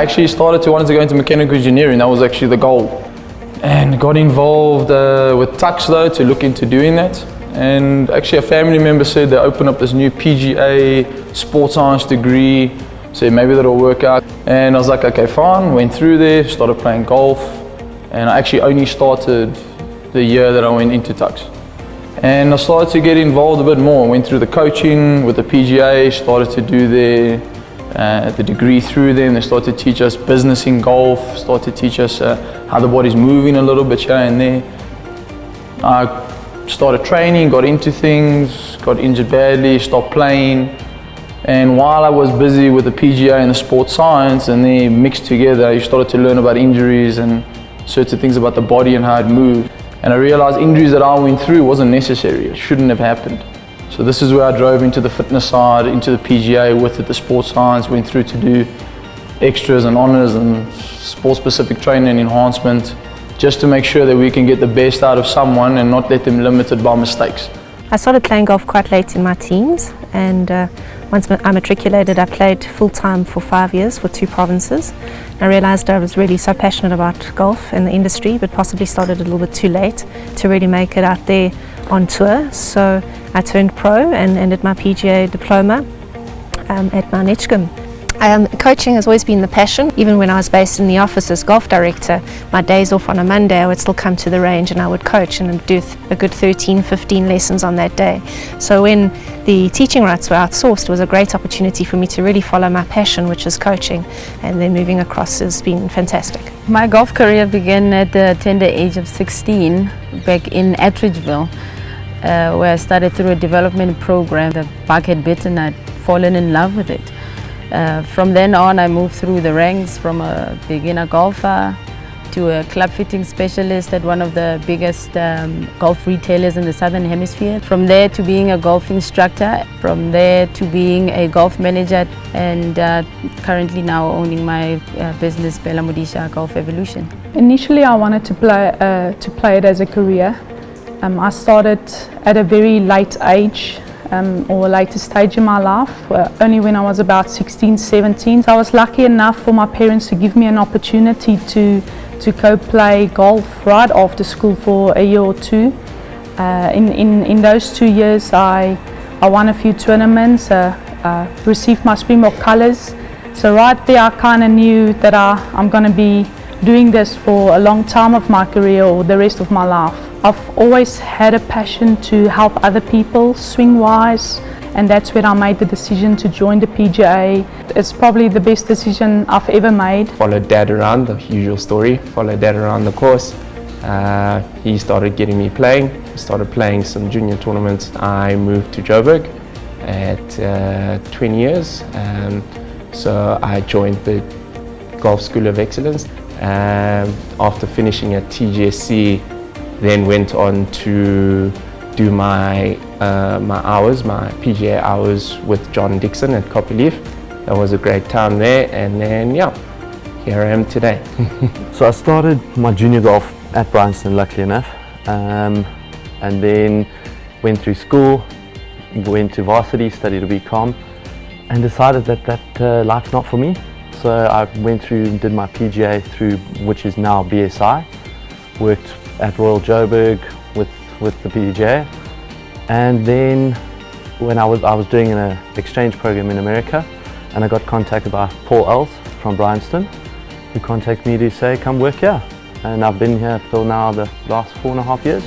I actually started to want to go into mechanical engineering. That was actually the goal. And got involved with Tux though to look into doing that. And actually a family member said they opened up this new PGA sports science degree. So maybe that'll work out. And I was like, okay, fine. Went through there, started playing golf. And I actually only started the year that I went into Tux. And I started to get involved a bit more. Went through the coaching with the PGA, started to do the degree through them. They started to teach us business in golf, started to teach us how the body's moving a little bit here and there. I started training, got into things, got injured badly, stopped playing. And while I was busy with the PGA and the sports science and they mixed together, you started to learn about injuries and certain things about the body and how it moved. And I realized injuries that I went through wasn't necessary, it shouldn't have happened. So this is where I drove into the fitness side, into the PGA with it, the sports science, went through to do extras and honors and sport-specific training and enhancement, just to make sure that we can get the best out of someone and not let them limited by mistakes. I started playing golf quite late in my teens, and once I matriculated, I played full-time for 5 years for 2 provinces. I realized I was really so passionate about golf and the industry, but possibly started a little bit too late to really make it out there on tour. So I turned pro and did my PGA diploma at Mount Edgecombe. Coaching has always been the passion. Even when I was based in the office as golf director, my days off on a Monday I would still come to the range and I would coach and do a good 13, 15 lessons on that day. So when the teaching rights were outsourced, it was a great opportunity for me to really follow my passion, which is coaching, and then moving across has been fantastic. My golf career began at the tender age of 16 back in Attridgeville, where I started through a development program. The bug had bitten, I'd fallen in love with it. From then on, I moved through the ranks from a beginner golfer to a club fitting specialist at one of the biggest golf retailers in the Southern Hemisphere. From there to being a golf instructor, from there to being a golf manager, and currently now owning my business, Bella Modisha Golf Evolution. Initially, I wanted to play it as a career. I started at a very late age. Or a later stage in my life, only when I was about 16, 17. So I was lucky enough for my parents to give me an opportunity to go play golf right after school for a year or 2. In those 2 years I won a few tournaments, received my Springbok colours. So right there I kind of knew that I'm going to be doing this for a long time of my career or the rest of my life. I've always had a passion to help other people swing-wise, and that's when I made the decision to join the PGA. It's probably the best decision I've ever made. Followed Dad around, the usual story, followed Dad around the course. He started getting me playing, started playing some junior tournaments. I moved to Joburg at 20 years, so I joined the Golf School of Excellence. After finishing at TGSC, then went on to do my PGA hours with John Dixon at Copperleaf. That was a great time there, and then yeah, here I am today. So I started my junior golf at Bryanston, luckily enough, and then went through school, went to varsity, studied a BCom, and decided that life's not for me. So I went through and did my PGA through, which is now BSI, worked at Royal Joburg with the PGA, and then when I was doing an exchange program in America, and I got contacted by Paul Els from Bryanston, who contacted me to say come work here, and I've been here for now the last 4.5 years.